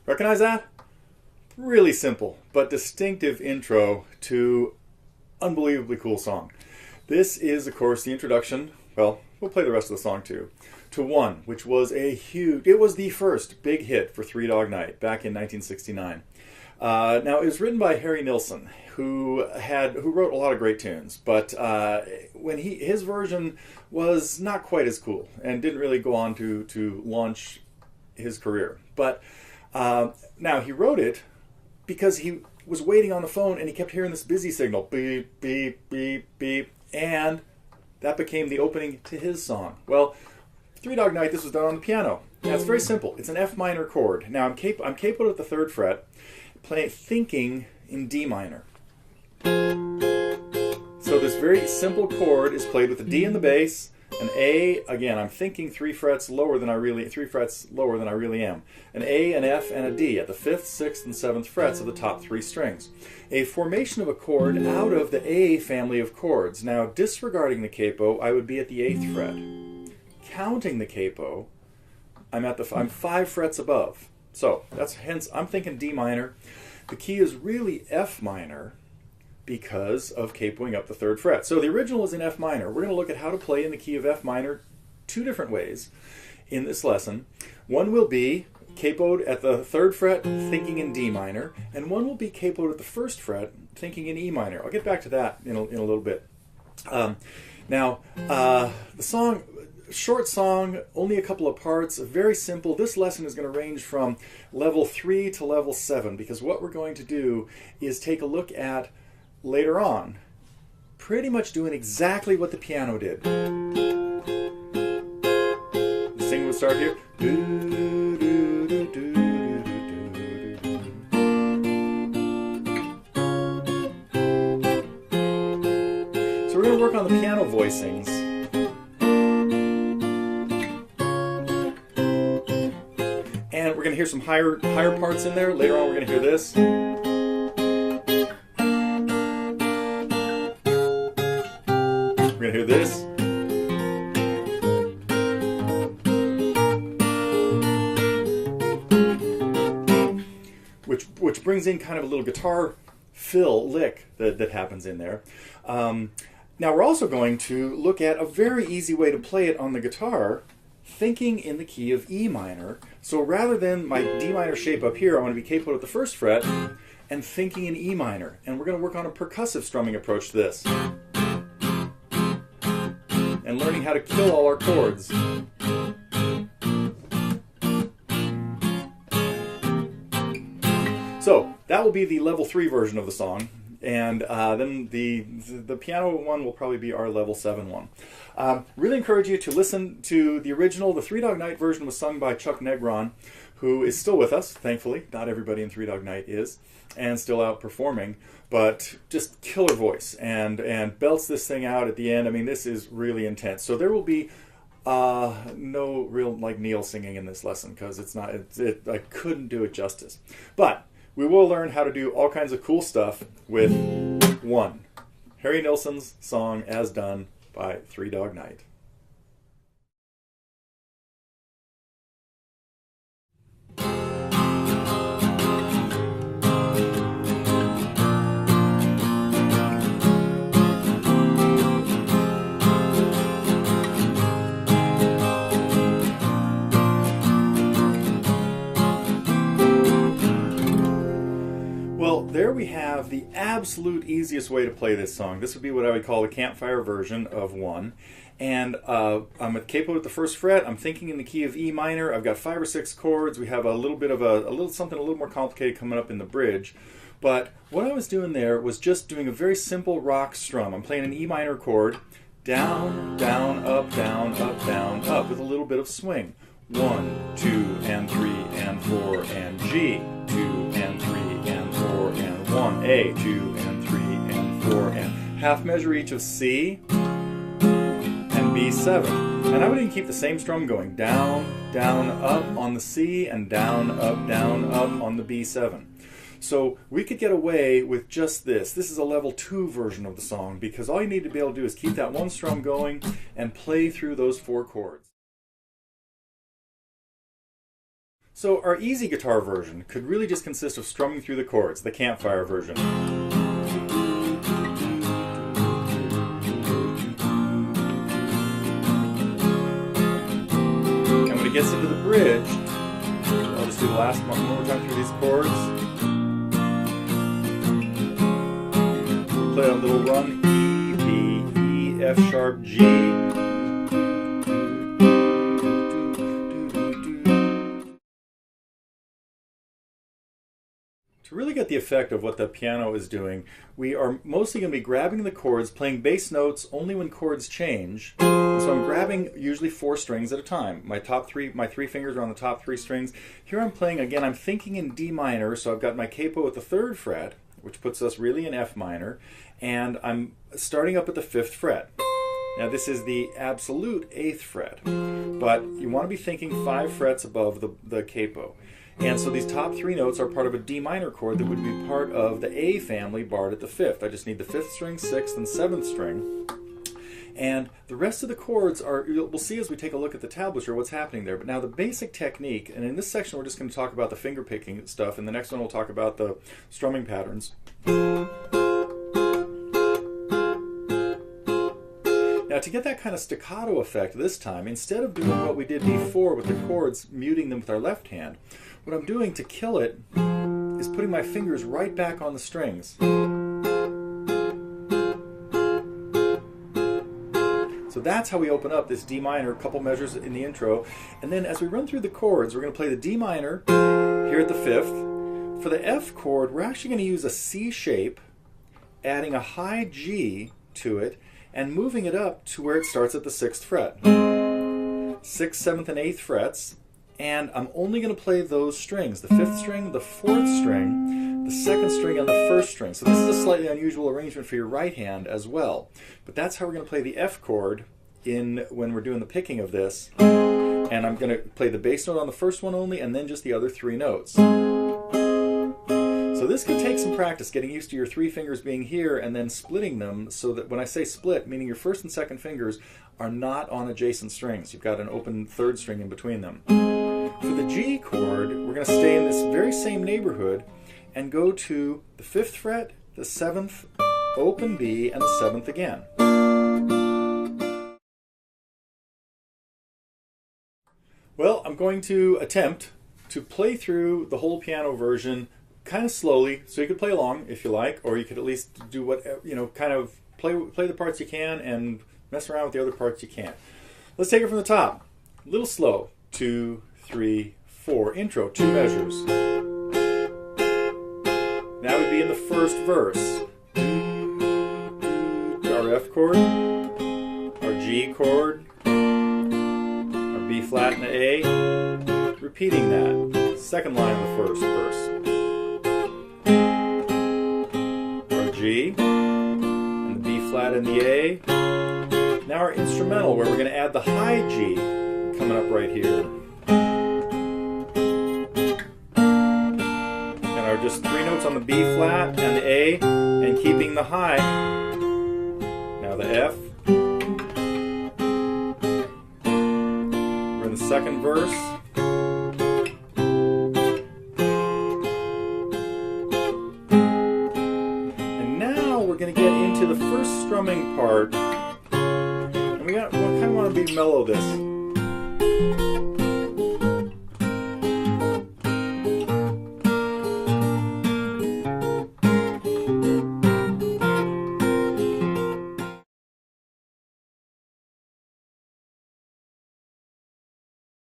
Recognize that? Really simple, but distinctive intro to unbelievably cool song. This is, of course, the introduction, well, we'll play the rest of the song too, to One, which was it was the first big hit for Three Dog Night back in 1969. Now, it was written by Harry Nillson, who wrote a lot of great tunes, but his version was not quite as cool and didn't really go on to launch his career. But now he wrote it because he was waiting on the phone and he kept hearing this busy signal, beep, beep, beep, beep, and that became the opening to his song. Well, Three Dog Night, this was done on the piano. Now, it's very simple. It's an F minor chord. Now, I'm capoed at the 3rd fret, thinking in D minor. So this very simple chord is played with a D in the bass, an A, again, I'm thinking 3 frets lower than I really am. An A, an F, and a D at the 5th, 6th, and 7th frets of the top 3 strings. A formation of a chord out of the A family of chords. Now, disregarding the capo, I would be at the 8th fret. Counting the capo, I'm 5 frets above. So hence I'm thinking D minor. The key is really F minor because of capoing up the 3rd fret. So the original is in F minor. We're going to look at how to play in the key of F minor 2 different ways in this lesson. One will be capoed at the 3rd fret, thinking in D minor, and one will be capoed at the 1st fret, thinking in E minor. I'll get back to that in a little bit. Now, the song, short song, only a couple of parts, very simple. This lesson is going to range from level 3 to level 7 because what we're going to do is take a look at, later on, pretty much doing exactly what the piano did. The singing would start here. So we're going to work on the piano voicings. And we're going to hear some higher parts in there. Later on we're going to hear this. We're going to hear this. Which brings in kind of a little guitar fill lick that happens in there. Now we're also going to look at a very easy way to play it on the guitar, thinking in the key of E minor. So rather than my D minor shape up here, I want to be capoed at the 1st fret and thinking in E minor. And we're going to work on a percussive strumming approach to this. And learning how to kill all our chords. So that will be the level 3 version of the song. And then the piano one will probably be our level 7 one. Really encourage you to listen to the original. The Three Dog Night version was sung by Chuck Negron, who is still with us, thankfully. Not everybody in Three Dog Night is, and still out performing, but just killer voice and belts this thing out at the end. I mean, this is really intense. So there will be no real like Neil singing in this lesson because I couldn't do it justice. But we will learn how to do all kinds of cool stuff with One, Harry Nilsson's song as done by Three Dog Night. There we have the absolute easiest way to play this song. This would be what I would call a campfire version of One. And I'm at capo at the 1st fret. I'm thinking in the key of E minor. I've got 5 or 6 chords. We have a little bit of something a little more complicated coming up in the bridge. But what I was doing there was just doing a very simple rock strum. I'm playing an E minor chord, down, down, up, down, up, with a little bit of swing. 1, 2, and 3, and 4, and G. 2, and 3, and 4, and 1. A, 2, and 3, and 4, and half measure each of C and B7. And I would even keep the same strum going. Down, down, up on the C, and down, up on the B7. So we could get away with just this. This is a level 2 version of the song because all you need to be able to do is keep that one strum going and play through those 4 chords. So our easy guitar version could really just consist of strumming through the chords, the campfire version. And when it gets into the bridge, I'll just do the last one more time through these chords. Play a little run, E, B, E, F sharp, G. To really get the effect of what the piano is doing, we are mostly going to be grabbing the chords, playing bass notes only when chords change. So I'm grabbing usually 4 strings at a time. My three fingers are on the top 3 strings. Here I'm playing, again, I'm thinking in D minor, so I've got my capo at the 3rd fret, which puts us really in F minor, and I'm starting up at the 5th fret. Now this is the absolute 8th fret, but you want to be thinking 5 frets above the capo. And so these top 3 notes are part of a D minor chord that would be part of the A family barred at the 5th. I just need the 5th string, 6th, and 7th string. And the rest of the chords are, we'll see as we take a look at the tablature what's happening there. But now the basic technique, and in this section we're just going to talk about the finger picking stuff, and the next one we'll talk about the strumming patterns. Now to get that kind of staccato effect this time, instead of doing what we did before with the chords, muting them with our left hand, what I'm doing to kill it is putting my fingers right back on the strings. So that's how we open up this D minor, a couple measures in the intro. And then as we run through the chords, we're going to play the D minor here at the 5th. For the F chord, we're actually going to use a C shape, adding a high G to it, and moving it up to where it starts at the 6th fret. 6th, 7th, and 8th frets. And I'm only going to play those strings, the 5th string, the 4th string, the 2nd string, and the 1st string. So this is a slightly unusual arrangement for your right hand as well. But that's how we're going to play the F chord when we're doing the picking of this. And I'm going to play the bass note on the first one only, and then just the other 3 notes. So this could take some practice, getting used to your 3 fingers being here and then splitting them so that when I say split, meaning your 1st and 2nd fingers are not on adjacent strings. You've got an open 3rd string in between them. For the G chord, we're going to stay in this very same neighborhood and go to the 5th fret, the 7th, open B, and the 7th again. Well, I'm going to attempt to play through the whole piano version kind of slowly, so you could play along if you like, or you could at least do what, kind of play the parts you can and mess around with the other parts you can't. Let's take it from the top. A little slow. 2, 3, 4. Intro, 2 measures. Now we'd be in the first verse. Our F chord, our G chord, our B flat and the A. Repeating that. Second line of the first verse. Our G, and the B flat and the A. Now our instrumental, where we're going to add the high G, coming up right here. And our just 3 notes on the B flat and the A, and keeping the high. Now the F. We're in the second verse. And now we're going to get into the first strumming part. And we kind of want to be mellow this.